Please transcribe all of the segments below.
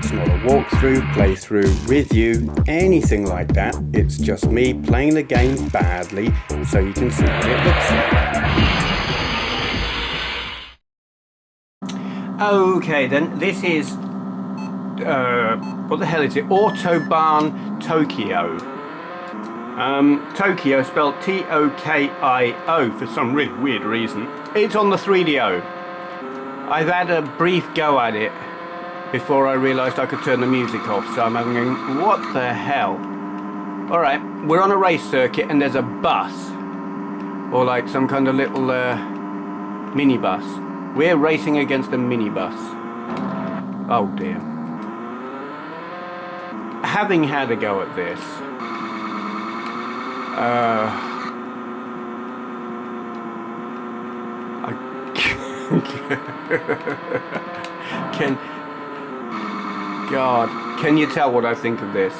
It's not a walkthrough, playthrough, review, anything like that. It's just me playing the game badly so you can see what it looks like. Okay then, this is what the hell is it? Autobahn Tokio. Tokio spelled Tokio for some really weird reason. It's on the 3DO. I've had a brief go at it before I realised I could turn the music off, so I'm going, what the hell? Alright, we're on a race circuit and there's a bus, or like some kind of little minibus. We're racing against a minibus. Oh dear. Having had a go at this, can you tell what I think of this?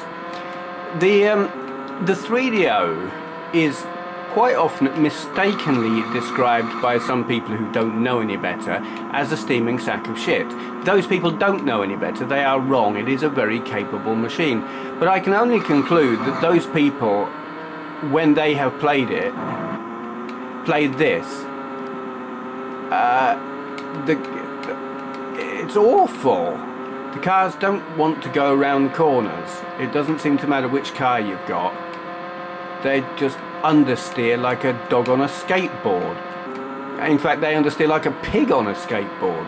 The 3DO is quite often mistakenly described by some people who don't know any better as a steaming sack of shit. Those people don't know any better, they are wrong. It is a very capable machine. But I can only conclude that those people, when they have played it, played this, it's awful. The cars don't want to go around corners. It doesn't seem to matter which car you've got. They just understeer like a dog on a skateboard. In fact, they understeer like a pig on a skateboard.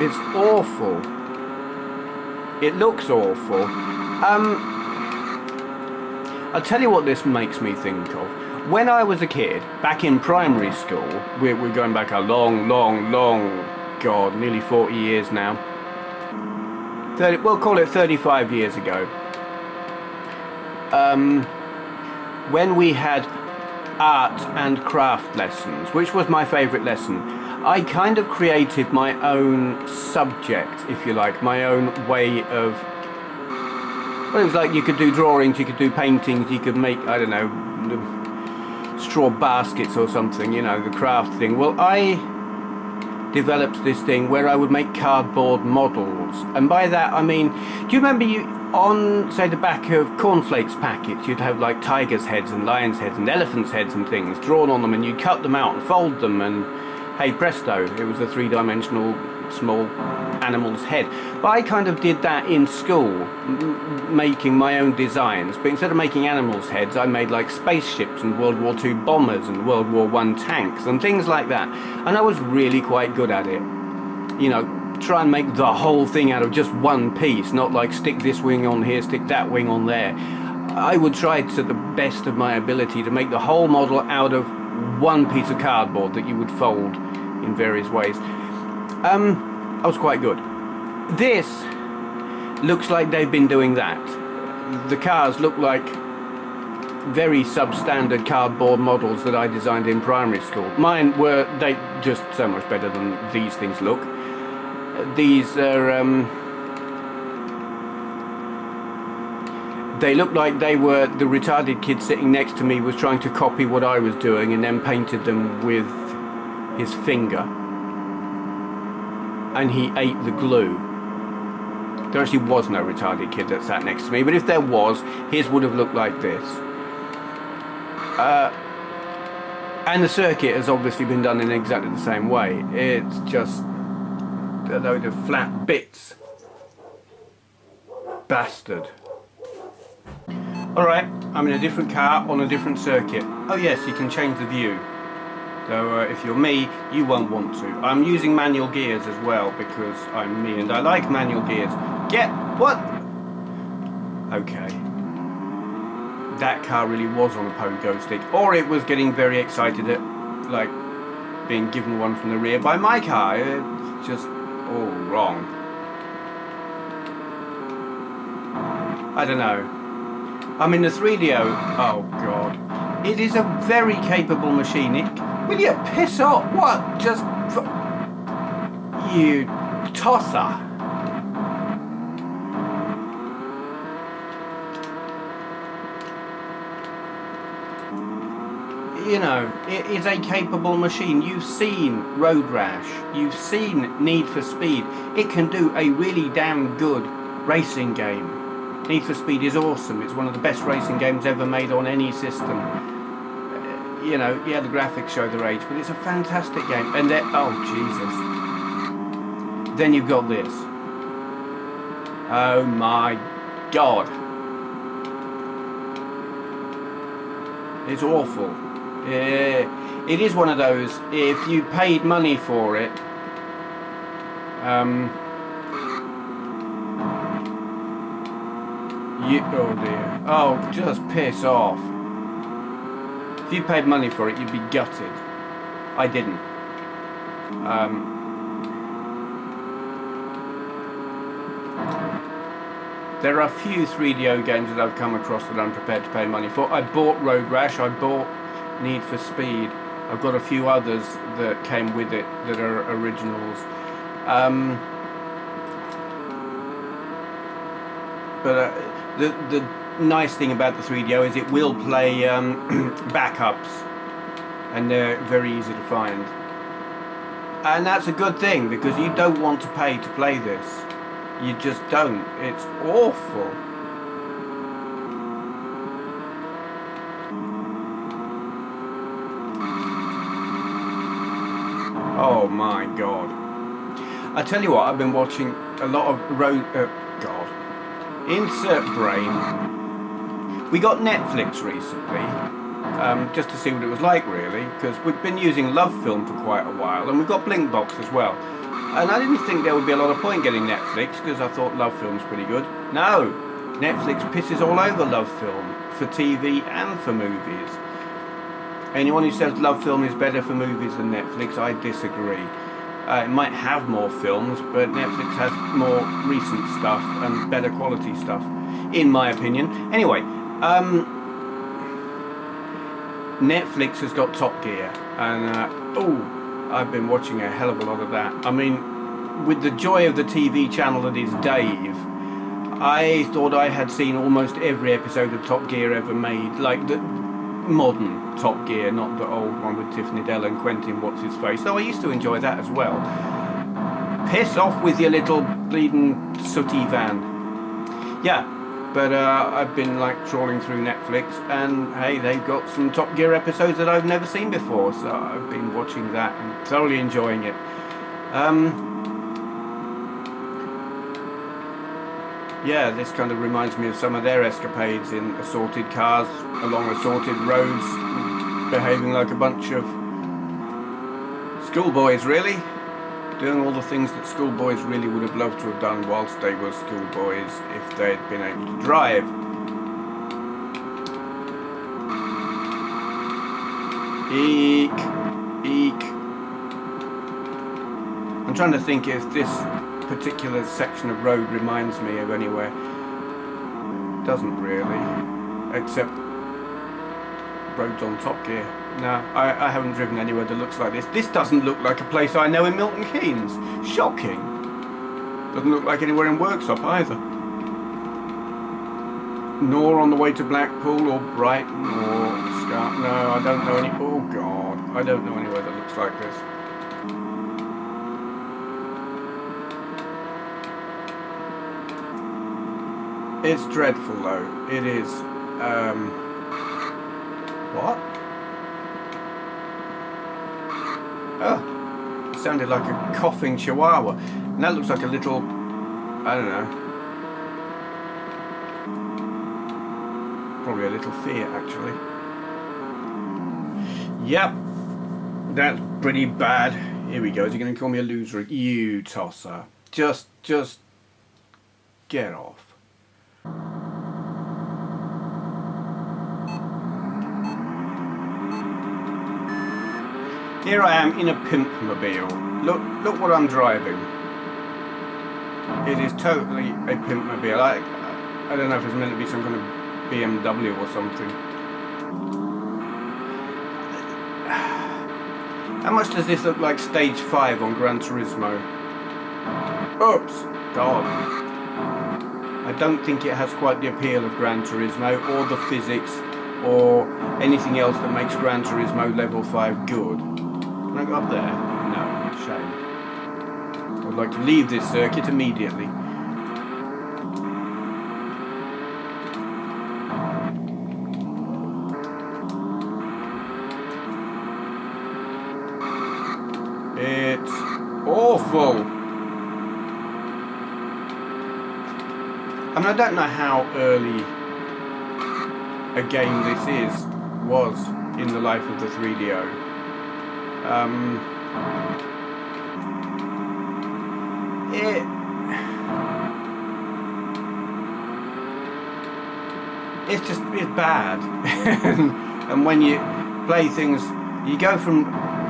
It's awful. It looks awful. I'll tell you what this makes me think of. When I was a kid, back in primary school, we're going back a long, God, nearly 40 years now. We'll call it 35 years ago. When we had art and craft lessons, which was my favourite lesson, I kind of created my own subject, if you like, my own way of... Well, it was like you could do drawings, you could do paintings, you could make, I don't know, straw baskets or something, you know, the craft thing. Well, I developed this thing where I would make cardboard models, and by that I mean, do you remember on, say, the back of cornflakes packets, you'd have like tigers' heads and lions' heads and elephants' heads and things drawn on them, and you'd cut them out and fold them, and hey presto, it was a three-dimensional small animal's head. But I kind of did that in school, making my own designs, but instead of making animals' heads, I made like spaceships and World War II bombers and World War I tanks and things like that, and I was really quite good at it. You know, try and make the whole thing out of just one piece, not like stick this wing on here, stick that wing on there. I would try to the best of my ability to make the whole model out of one piece of cardboard that you would fold in various ways. I was quite good. This looks like they've been doing that. The cars look like very substandard cardboard models that I designed in primary school. Mine were, they just so much better than these things look. These are, they look like they were, the retarded kid sitting next to me was trying to copy what I was doing and then painted them with his finger. And he ate the glue. There actually was no retarded kid that sat next to me, but if there was, his would have looked like this. And the circuit has obviously been done in exactly the same way. It's just a load of flat bits. Bastard. Alright, I'm in a different car on a different circuit. Oh yes, you can change the view. So if you're me, you won't want to. I'm using manual gears as well because I'm me and I like manual gears. Get what? Okay. That car really was on a pogo stick, or it was getting very excited at like being given one from the rear by my car. It's just all wrong. I don't know. I'm in the 3DO. Oh god. It is a very capable machine. Will you piss off? What? Just... You tosser. you know, it is a capable machine. You've seen Road Rash, you've seen Need for Speed. It can do a really damn good racing game. Need for Speed is awesome. It's one of the best racing games ever made on any system. You know, yeah, the graphics show their age, but it's a fantastic game. And then, oh Jesus, then you've got this. Oh my God, it's awful. It is one of those, if you paid money for it, oh dear, oh, just piss off. If you paid money for it, you'd be gutted. I didn't. There are a few 3DO games that I've come across that I'm prepared to pay money for. I bought Road Rash, I bought Need for Speed. I've got a few others that came with it that are originals. But the nice thing about the 3DO is it will play backups, and they're very easy to find. And that's a good thing, because you don't want to pay to play this. You just don't. It's awful. Oh my God. I tell you what, I've been watching a lot of Insert brain. We got Netflix recently, just to see what it was like really, because we've been using Love Film for quite a while, and we've got Blinkbox as well. And I didn't think there would be a lot of point getting Netflix, because I thought Love Film's pretty good. No! Netflix pisses all over Love Film, for TV and for movies. Anyone who says Love Film is better for movies than Netflix, I disagree. It might have more films, but Netflix has more recent stuff and better quality stuff, in my opinion. Anyway, Netflix has got Top Gear, and I've been watching a hell of a lot of that. I mean, with the joy of the TV channel that is Dave, I thought I had seen almost every episode of Top Gear ever made, like the modern Top Gear, not the old one with Tiffany Dell and Quentin What's-His-Face, though I used to enjoy that as well. Piss off with your little bleeding sooty van. Yeah, but I've been like trawling through Netflix, and hey, they've got some Top Gear episodes that I've never seen before, so I've been watching that and thoroughly enjoying it. Yeah, this kind of reminds me of some of their escapades in assorted cars along assorted roads, behaving like a bunch of schoolboys, really. Doing all the things that schoolboys really would have loved to have done whilst they were schoolboys if they'd been able to drive. Eek. Eek. I'm trying to think if this particular section of road reminds me of anywhere. Doesn't really, except roads on Top Gear. No, I haven't driven anywhere that looks like this. This doesn't look like a place I know in Milton Keynes. Shocking. Doesn't look like anywhere in Worksop either. Nor on the way to Blackpool or Brighton or Scar. No, I don't know any. Oh God, I don't know anywhere that looks like this. It's dreadful though. It is. What? Oh, it sounded like a coughing chihuahua. And that looks like a little, I don't know, probably a little Fiat actually. Yep, that's pretty bad. Here we go. Is he going to call me a loser? You tosser. Just get off. Here I am in a pimpmobile. Look what I'm driving. It is totally a pimpmobile. I don't know if it's meant to be some kind of BMW or something. How much does this look like Stage 5 on Gran Turismo? Oops! God. I don't think it has quite the appeal of Gran Turismo or the physics or anything else that makes Gran Turismo Level 5 good. Can I go up there? No, shame. I would like to leave this circuit immediately. It's awful. I mean, I don't know how early a game this was in the life of the 3DO. It's bad. And when you play things, you go from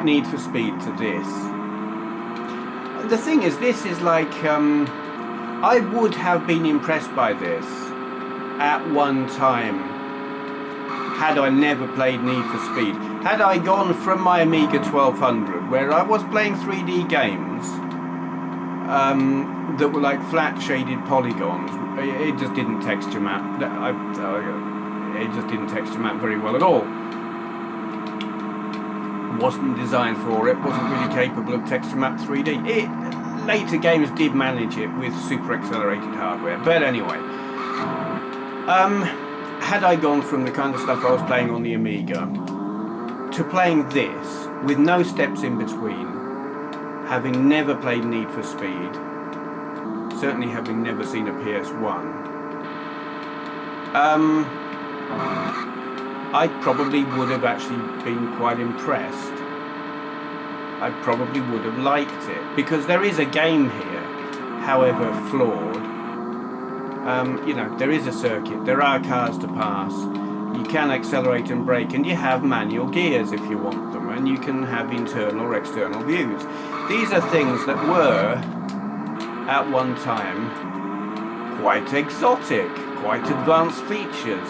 Need for Speed to this. The thing is, this is like, I would have been impressed by this at one time had I never played Need for Speed. Had I gone from my Amiga 1200, where I was playing 3D games that were like flat shaded polygons, it just didn't texture map. It just didn't texture map very well at all. Wasn't designed for it, wasn't really capable of texture map 3D. Later games did manage it with super accelerated hardware, but anyway. Had I gone from the kind of stuff I was playing on the Amiga to playing this, with no steps in between, having never played Need for Speed, certainly having never seen a PS1, I probably would have actually been quite impressed. I probably would have liked it, because there is a game here, however flawed. You know, there is a circuit, there are cars to pass, you can accelerate and brake, and you have manual gears if you want them, and you can have internal or external views. These are things that were, at one time, quite exotic, quite advanced features,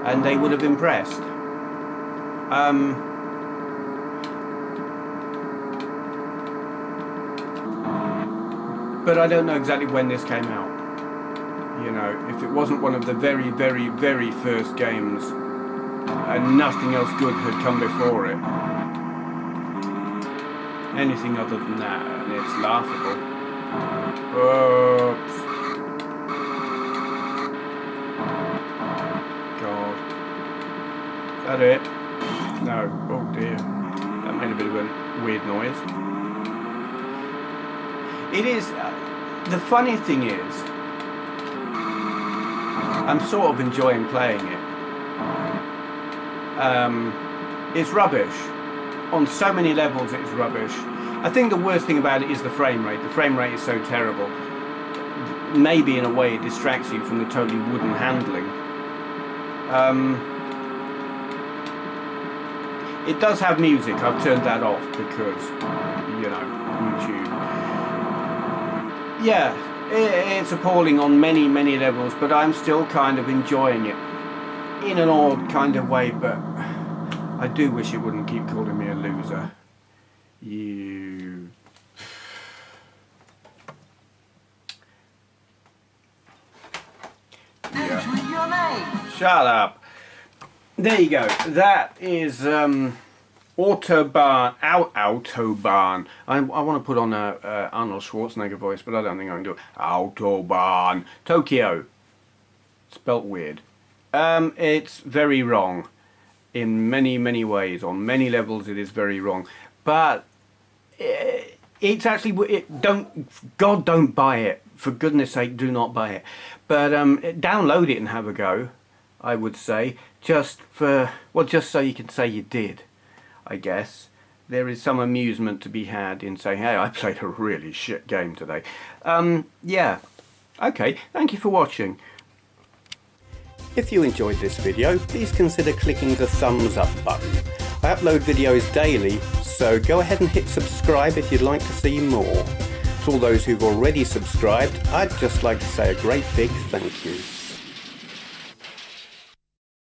and they would have impressed. But I don't know exactly when this came out. You know, if it wasn't one of the very, very, very first games and nothing else good had come before it. Anything other than that, and it's laughable. Oops. God. Is that it? No. Oh dear. That made a bit of a weird noise. It is... the funny thing is, I'm sort of enjoying playing it. It's rubbish. On so many levels it's rubbish. I think the worst thing about it is the frame rate. The frame rate is so terrible. Maybe in a way it distracts you from the totally wooden handling. It does have music. I've turned that off because, you know, YouTube. Yeah. It's appalling on many, many levels, but I'm still kind of enjoying it in an odd kind of way, but I do wish it wouldn't keep calling me a loser. You... Yeah. Shut up. There you go. That is Autobahn. I want to put on a Arnold Schwarzenegger voice, but I don't think I can do it. Autobahn Tokio. Spelt weird. It's very wrong in many, many ways. On many levels, it is very wrong. But it's actually God, don't buy it. For goodness sake, do not buy it. But download it and have a go. I would say, just so you can say you did. I guess there is some amusement to be had in saying, hey, I played a really shit game today. Yeah. Okay, thank you for watching. If you enjoyed this video, please consider clicking the thumbs up button. I upload videos daily, so go ahead and hit subscribe if you'd like to see more. To all those who've already subscribed, I'd just like to say a great big thank you.